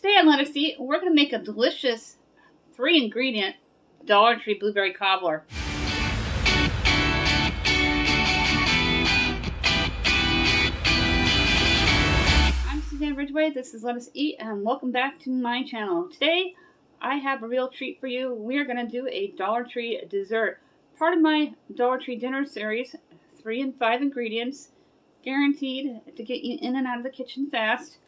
Today on Let Us Eat, we're going to make a delicious 3-ingredient Dollar Tree blueberry cobbler. I'm Suzanne Ridgway, this is Let Us Eat, and welcome back to my channel. Today, I have a real treat for you. We're going to do a Dollar Tree dessert. Part of my Dollar Tree dinner series, 3 and 5 ingredients, guaranteed to get you in and out of the kitchen fast.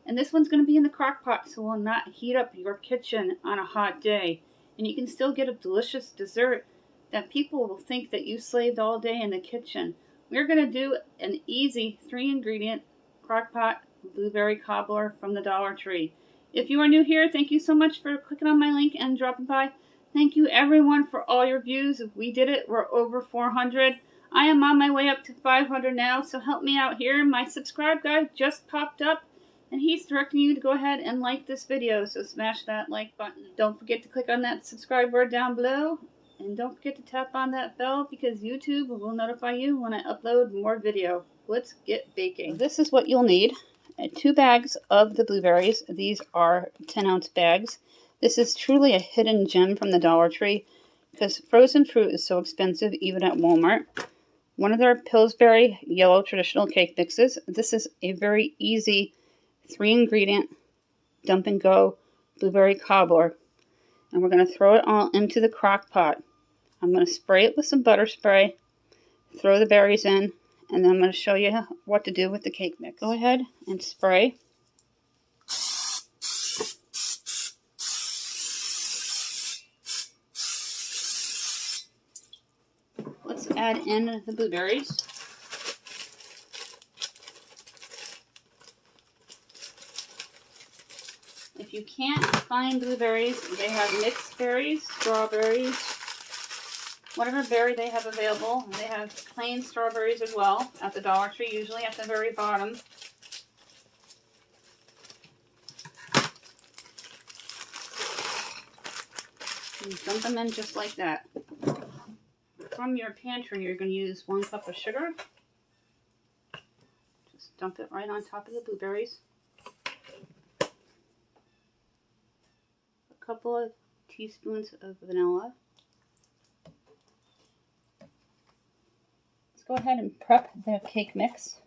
And this one's going to be in the crock pot, so it will not heat up your kitchen on a hot day. And you can still get a delicious dessert that people will think that you slaved all day in the kitchen. We're going to do an easy 3-ingredient crock pot blueberry cobbler from the Dollar Tree. If you are new here, thank you so much for clicking on my link and dropping by. Thank you everyone for all your views. We did it. We're over 400. I am on my way up to 500 now, so help me out here. My subscribe guy just popped up, and he's directing you to go ahead and like this video, so smash that like button. Don't forget to click on that subscribe word down below, and don't forget to tap on that bell because YouTube will notify you when I upload more video. Let's get baking. This is what you'll need. 2 bags of the blueberries. These are 10-ounce bags. This is truly a hidden gem from the Dollar Tree because frozen fruit is so expensive even at Walmart. One of their Pillsbury yellow traditional cake mixes. This is a very easy 3-ingredient dump and go blueberry cobbler, and we're going to throw it all into the crock pot. I'm going to spray it with some butter spray, throw the berries in, and then I'm going to show you what to do with the cake mix. Go ahead and spray. Let's add in the blueberries. If you can't find blueberries, they have mixed berries, strawberries, whatever berry they have available. They have plain strawberries as well at the Dollar Tree, usually at the very bottom. And dump them in just like that. From your pantry, you're going to use 1 cup of sugar. Just dump it right on top of the blueberries. Couple of teaspoons of vanilla. Let's go ahead and prep the cake mix.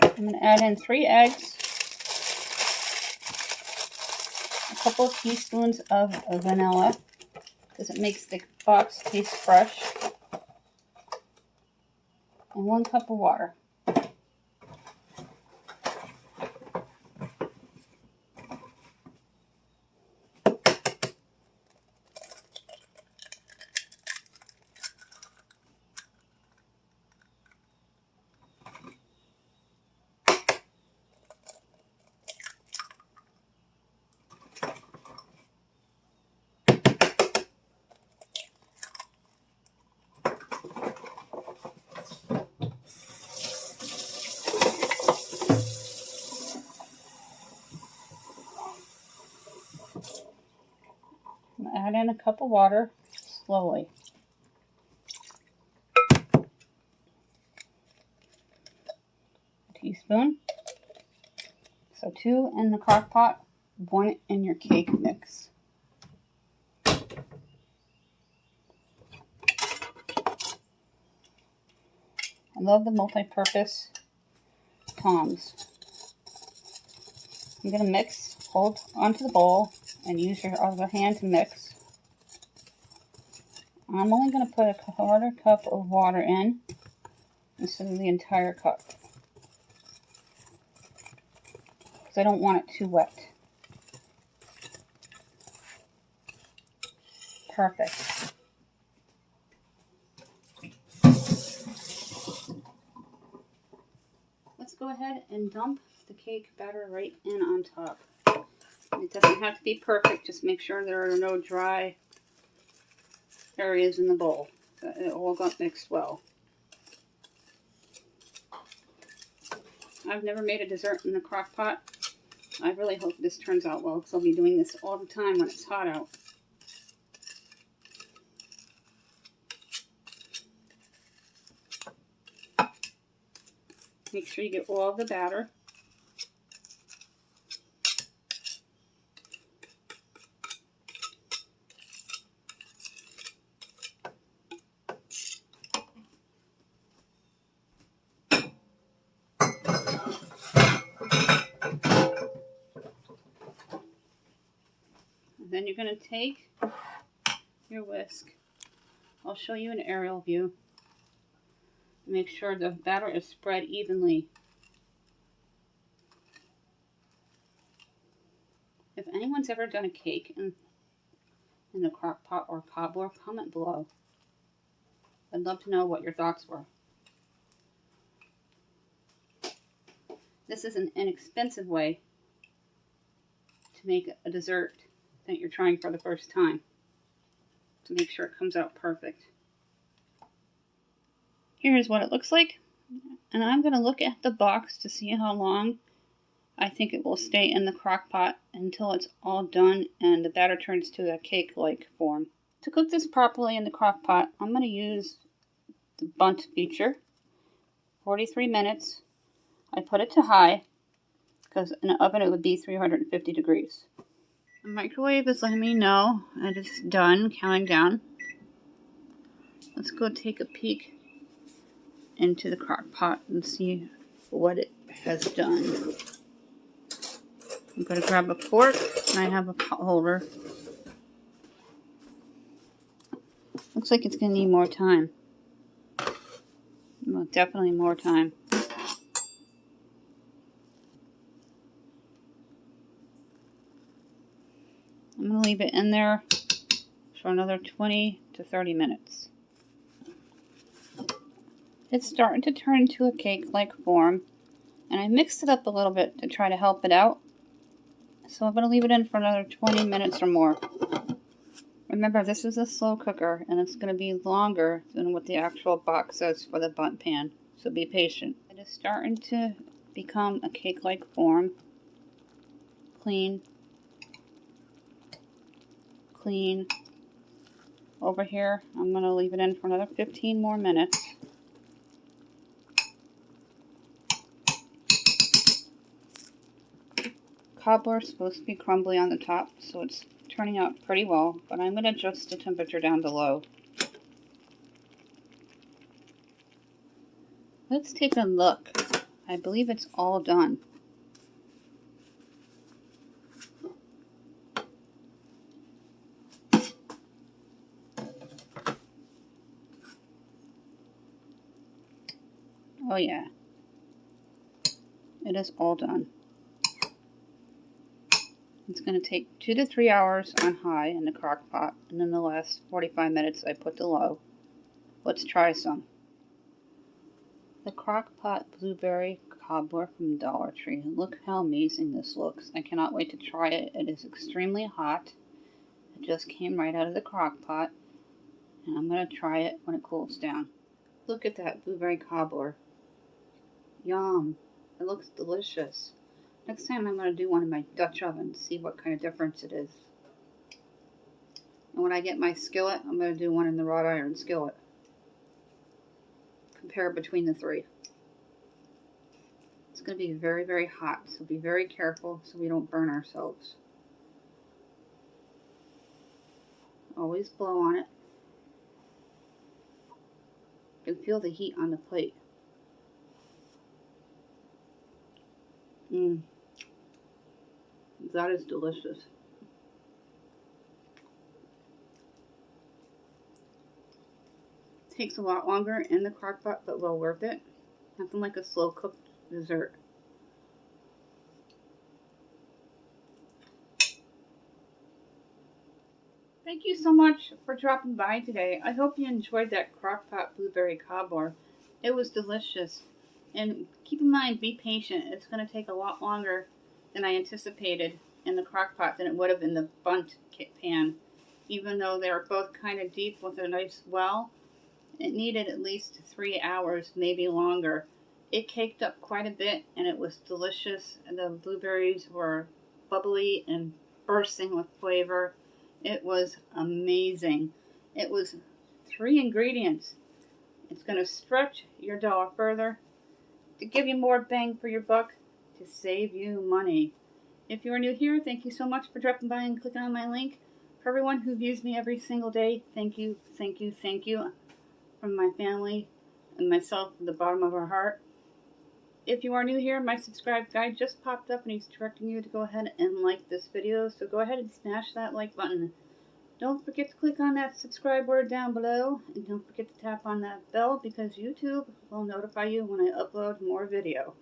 I'm going to add in 3 eggs. A couple of teaspoons of vanilla because it makes the box taste fresh, and 1 cup of water. Add in a cup of water slowly. A teaspoon. So 2 in the crock pot, 1 in your cake mix. I love the multi-purpose tongs. I'm going to mix, hold onto the bowl, and use your other hand to mix. I'm only going to put a 1/4 cup of water in instead of the entire cup because I don't want it too wet. Perfect. Let's go ahead and dump the cake batter right in on top. It doesn't have to be perfect, just make sure there are no dry areas in the bowl. It all got mixed well. I've never made a dessert in the crock pot. I really hope this turns out well because I'll be doing this all the time when it's hot out. Make sure you get all of the batter. And then you're going to take your whisk. I'll show you an aerial view. Make sure the batter is spread evenly. If anyone's ever done a cake in the crock pot or cobbler, comment below. I'd love to know what your thoughts were. This is an inexpensive way to make a dessert that you're trying for the first time, to make sure it comes out perfect. Here's what it looks like, and I'm going to look at the box to see how long I think it will stay in the crock pot until it's all done and the batter turns to a cake-like form. To cook this properly in the crock pot, I'm going to use the bundt feature, 43 minutes. I put it to high because in the oven it would be 350 degrees. The microwave is letting me know that it's done counting down. Let's go take a peek into the crock pot and see what it has done. I'm going to grab a fork, and I have a pot holder. Looks like it's going to need more time. Well, definitely more time. I'm going to leave it in there for another 20 to 30 minutes. It's starting to turn into a cake-like form, and I mixed it up a little bit to try to help it out. So I'm going to leave it in for another 20 minutes or more. Remember, this is a slow cooker, and it's going to be longer than what the actual box says for the bundt pan, so be patient. It is starting to become a cake-like form. Clean. Clean. Over here, I'm going to leave it in for another 15 more minutes. Cobbler is supposed to be crumbly on the top, so it's turning out pretty well, but I'm going to adjust the temperature down to low. Let's take a look. I believe it's all done. Oh yeah, it is all done. It's going to take 2 to 3 hours on high in the crock pot, and in the last 45 minutes I put to low. Let's try some. The Crockpot Blueberry Cobbler from Dollar Tree. Look how amazing this looks. I cannot wait to try it. It is extremely hot. It just came right out of the crock pot, and I'm going to try it when it cools down. Look at that blueberry cobbler. Yum. It looks delicious. Next time I'm going to do one in my Dutch oven, see what kind of difference it is. And when I get my skillet, I'm going to do one in the wrought iron skillet. Compare between the three. It's going to be very, very hot, so be very careful so we don't burn ourselves. Always blow on it. You can feel the heat on the plate. That is delicious. Takes a lot longer in the crock pot, but well worth it. Nothing like a slow cooked dessert. Thank you so much for dropping by today. I hope you enjoyed that Crockpot Blueberry Cobbler. It was delicious. And keep in mind, be patient. It's going to take a lot longer than I anticipated in the crock pot than it would have in the bundt pan. Even though they were both kind of deep with a nice well, it needed at least 3 hours, maybe longer. It caked up quite a bit and it was delicious. The blueberries were bubbly and bursting with flavor. It was amazing. It was 3 ingredients. It's going to stretch your dollar further, to give you more bang for your buck, to save you money. If you are new here, thank you so much for dropping by and clicking on my link. For everyone who views me every single day, thank you, thank you, thank you from my family and myself from the bottom of our heart. If you are new here, my subscribe guide just popped up and he's directing you to go ahead and like this video, so go ahead and smash that like button. Don't forget to click on that subscribe word down below, and don't forget to tap on that bell because YouTube will notify you when I upload more video.